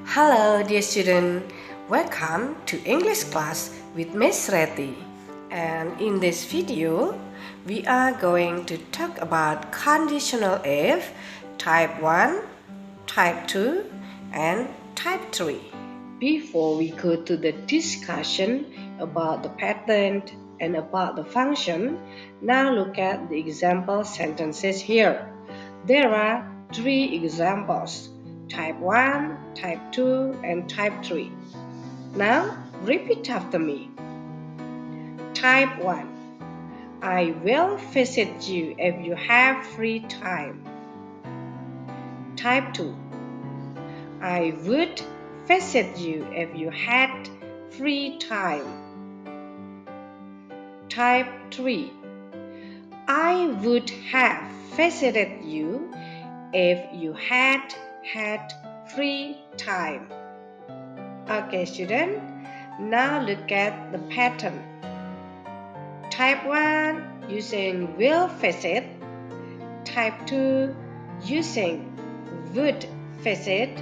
Hello dear student, welcome to English class with Miss Reti. And in this video, we are going to talk about conditional if, type 1, type 2, and type 3. Before we go to the discussion about the pattern and about the function, now look at the example sentences here. There are 3 examples. Type 1, Type 2, and Type 3. Now, repeat after me. Type 1. I will visit you if you have free time. Type 2. I would visit you if you had free time. Type 3. I would have visited you if you had free time. Okay, student. Now look at the pattern. Type 1 using will visit. Type 2 using would visit.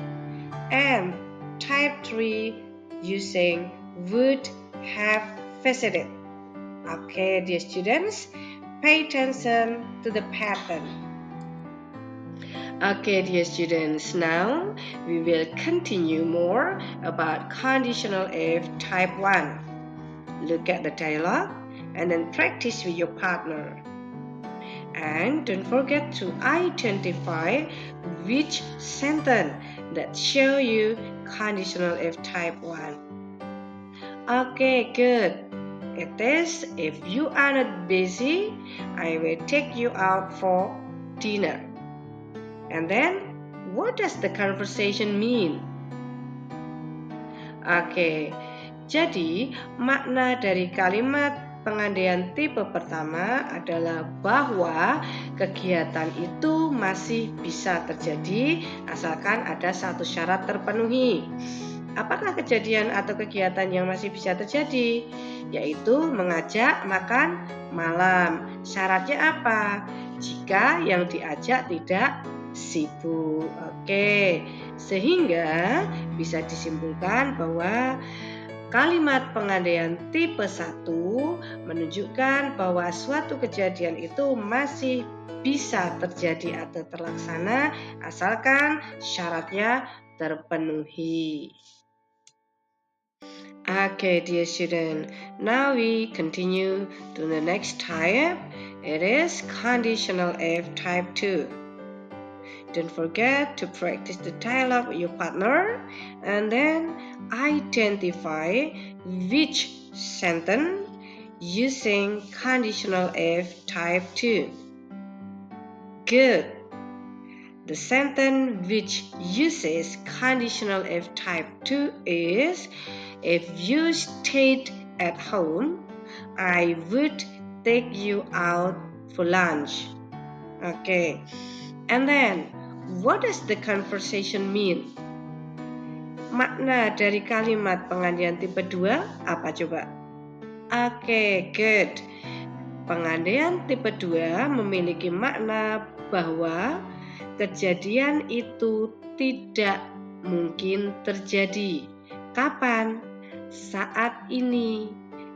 And type 3 using would have visited. Okay, dear students, pay attention to the pattern. Okay, dear students, now we will continue more about conditional if type 1. Look at the dialogue and then practice with your partner. And don't forget to identify which sentence that show you conditional if type 1. Okay, good. It is, if you are not busy, I will take you out for dinner. And then, what does the conversation mean? Oke, jadi makna dari kalimat pengandaian tipe pertama adalah bahwa kegiatan itu masih bisa terjadi asalkan ada satu syarat terpenuhi. Apakah kejadian atau kegiatan yang masih bisa terjadi? Yaitu mengajak makan malam. Syaratnya apa? Jika yang diajak tidak sibuk. Oke, sehingga bisa disimpulkan bahwa kalimat pengandaian tipe 1 menunjukkan bahwa suatu kejadian itu masih bisa terjadi atau terlaksana asalkan syaratnya terpenuhi. Okay, dear student, now we continue to the next type. It is conditional if type 2. Don't forget to practice the dialogue with your partner and then identify which sentence using conditional if type 2. Good. The sentence which uses conditional if type 2 is, if you stayed at home, I would take you out for lunch. Okay. And then, what does the conversation mean? Makna dari kalimat pengandaian tipe 2 apa coba? Okay, good. Pengandaian tipe 2 memiliki makna bahwa kejadian itu tidak mungkin terjadi. Kapan? Saat ini.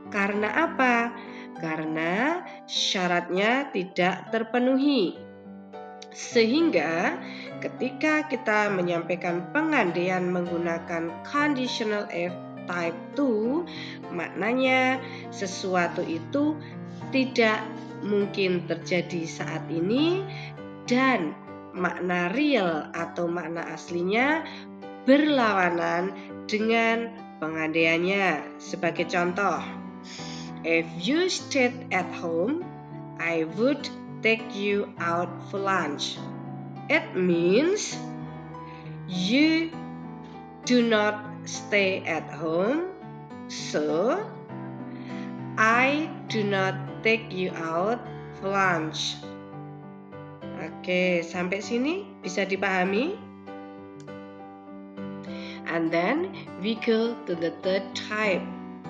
Karena apa? Karena syaratnya tidak terpenuhi. Sehingga ketika kita menyampaikan pengandaian menggunakan conditional if type 2, maknanya sesuatu itu tidak mungkin terjadi saat ini dan makna real atau makna aslinya berlawanan dengan pengandaiannya. Sebagai contoh, if you stayed at home, I would take you out for lunch. It means you do not stay at home, so I do not take you out for lunch. Oke, sampai sini bisa dipahami? And then we go to the third type.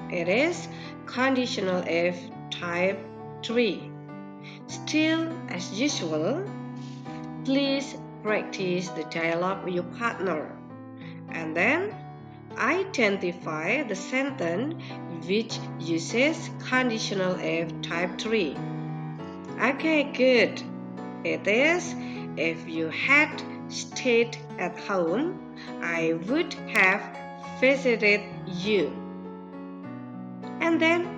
It is conditional if type 3. Still, as usual, please practice the dialogue with your partner and then identify the sentence which uses conditional F type 3. Okay, good. It is, if you had stayed at home, I would have visited you. And then,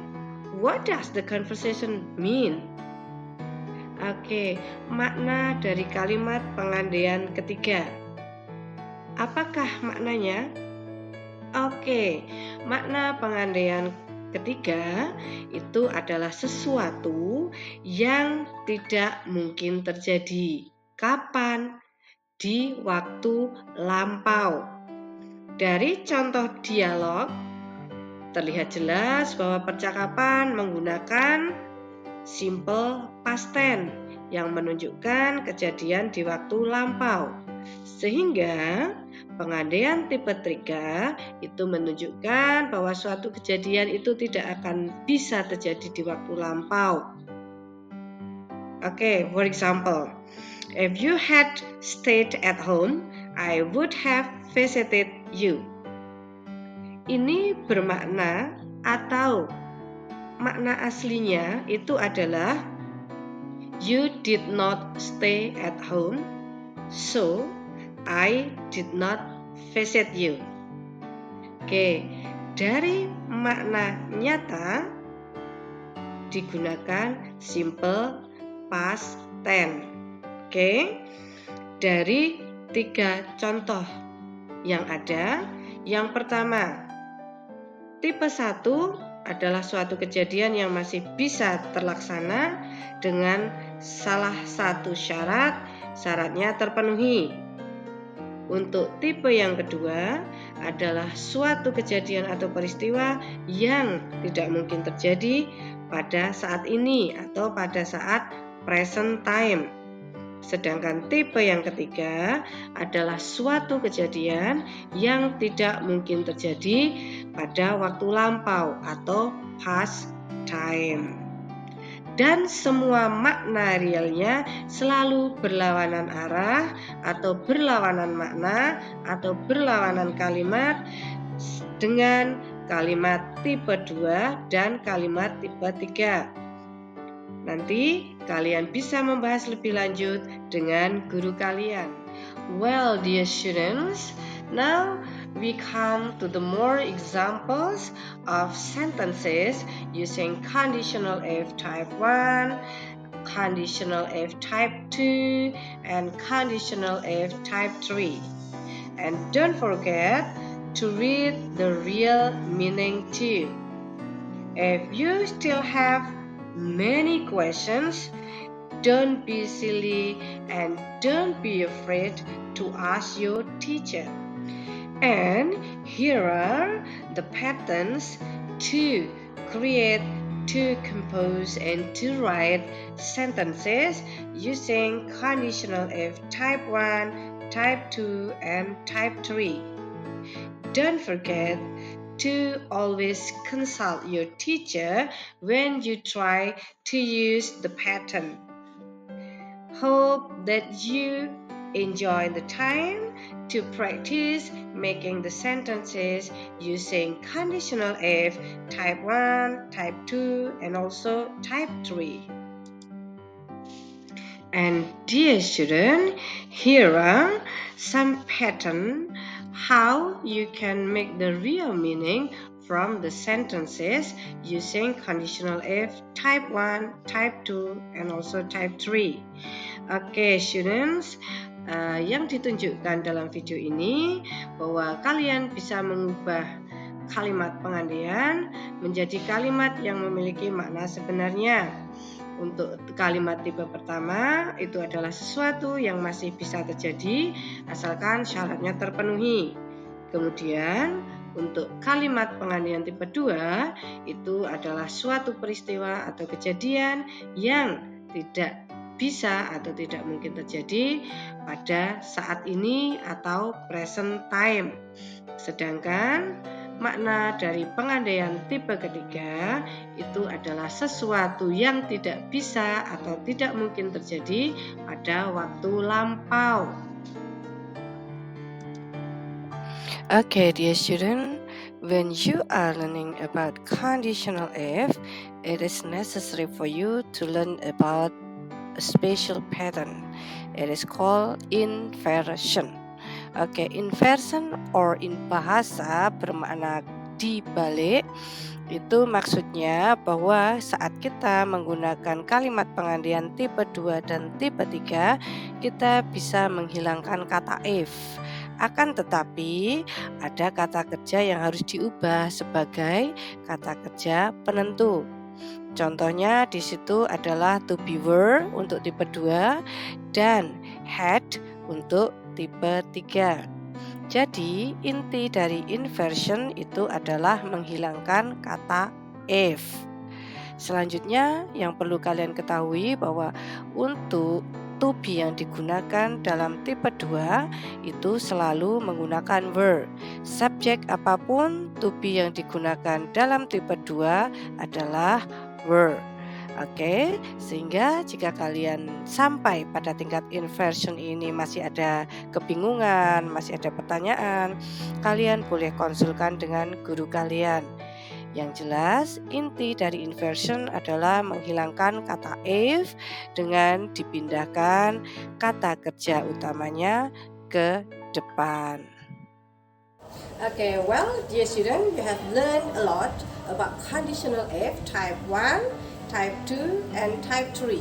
what does the conversation mean? Oke, makna dari kalimat pengandaian ketiga. Apakah maknanya? Oke, makna pengandaian ketiga itu adalah sesuatu yang tidak mungkin terjadi. Kapan? Di waktu lampau. Dari contoh dialog, terlihat jelas bahwa percakapan menggunakan simple past tense yang menunjukkan kejadian di waktu lampau. Sehingga pengandaian tipe 3 itu menunjukkan bahwa suatu kejadian itu tidak akan bisa terjadi di waktu lampau. Okay, for example, if you had stayed at home, I would have visited you. Ini bermakna atau makna aslinya itu adalah you did not stay at home, so I did not visit you. Oke, dari makna nyata digunakan simple past tense. Oke, dari 3 contoh yang ada, yang pertama, tipe 1 adalah suatu kejadian yang masih bisa terlaksana dengan salah satu syaratnya terpenuhi. Untuk tipe yang kedua adalah suatu kejadian atau peristiwa yang tidak mungkin terjadi pada saat ini atau pada saat present time. Sedangkan tipe yang ketiga adalah suatu kejadian yang tidak mungkin terjadi pada waktu lampau atau past time. Dan semua makna realnya selalu berlawanan arah atau berlawanan makna atau berlawanan kalimat dengan kalimat tipe 2 dan kalimat tipe 3. Nanti kalian bisa membahas lebih lanjut dengan guru kalian. Well, dear students, now we come to the more examples of sentences using conditional F type 1, conditional F type 2, and conditional F type 3. And don't forget to read the real meaning too. If you still have many questions, don't be silly and don't be afraid to ask your teacher. And here are the patterns to create, to compose, and to write sentences using conditional F type 1, type 2, and type 3. Don't forget to always consult your teacher when you try to use the pattern. Hope that you enjoy the time to practice making the sentences using conditional F type 1, type 2, and also type 3. And dear student, here are some patterns how you can make the real meaning from the sentences using conditional F type 1, type 2, and also type 3. Okay, students, yang ditunjukkan dalam video ini bahwa kalian bisa mengubah kalimat pengandaian menjadi kalimat yang memiliki makna sebenarnya. Untuk kalimat tipe pertama itu adalah sesuatu yang masih bisa terjadi asalkan syaratnya terpenuhi. Kemudian untuk kalimat pengandaian tipe 2 itu adalah suatu peristiwa atau kejadian yang tidak bisa atau tidak mungkin terjadi pada saat ini atau present time. Sedangkan makna dari pengandaian tipe ketiga itu adalah sesuatu yang tidak bisa atau tidak mungkin terjadi pada waktu lampau. Okay, dear student, when you are learning about conditional if, it is necessary for you to learn about a special pattern. It is called inversion. Okay, inversion or in bahasa bermakna dibalik. Itu maksudnya bahwa saat kita menggunakan kalimat pengandian tipe 2 dan tipe 3, kita bisa menghilangkan kata if. Akan tetapi, ada kata kerja yang harus diubah sebagai kata kerja penentu. Contohnya di situ adalah to be were untuk tipe 2 dan had untuk tipe 3. Jadi, inti dari inversion itu adalah menghilangkan kata if. Selanjutnya, yang perlu kalian ketahui bahwa untuk to be yang digunakan dalam tipe 2 itu selalu menggunakan were. Subjek apapun to be yang digunakan dalam tipe 2 adalah were. Oke, sehingga jika kalian sampai pada tingkat inversion ini masih ada kebingungan, masih ada pertanyaan, kalian boleh konsulkan dengan guru kalian. Yang jelas, inti dari inversion adalah menghilangkan kata if dengan dipindahkan kata kerja utamanya ke depan. Okay, well, dear student, you have learned a lot about conditional if type 1, type 2, and type 3.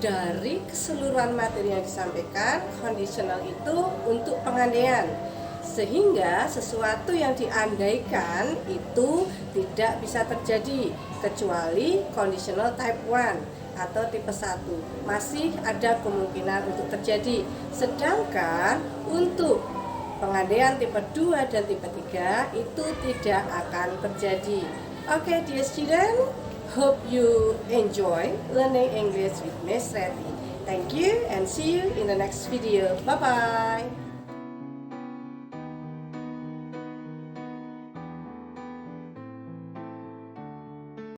Dari keseluruhan materi yang disampaikan, conditional itu untuk pengandaian. Sehingga sesuatu yang diandaikan itu tidak bisa terjadi kecuali conditional type 1 atau tipe 1. Masih ada kemungkinan untuk terjadi. Sedangkan untuk pengandaian tipe 2 dan tipe 3 itu tidak akan terjadi. Okay, dear student, hope you enjoy learning English with Miss Reti. Thank you and see you in the next video. Bye-bye.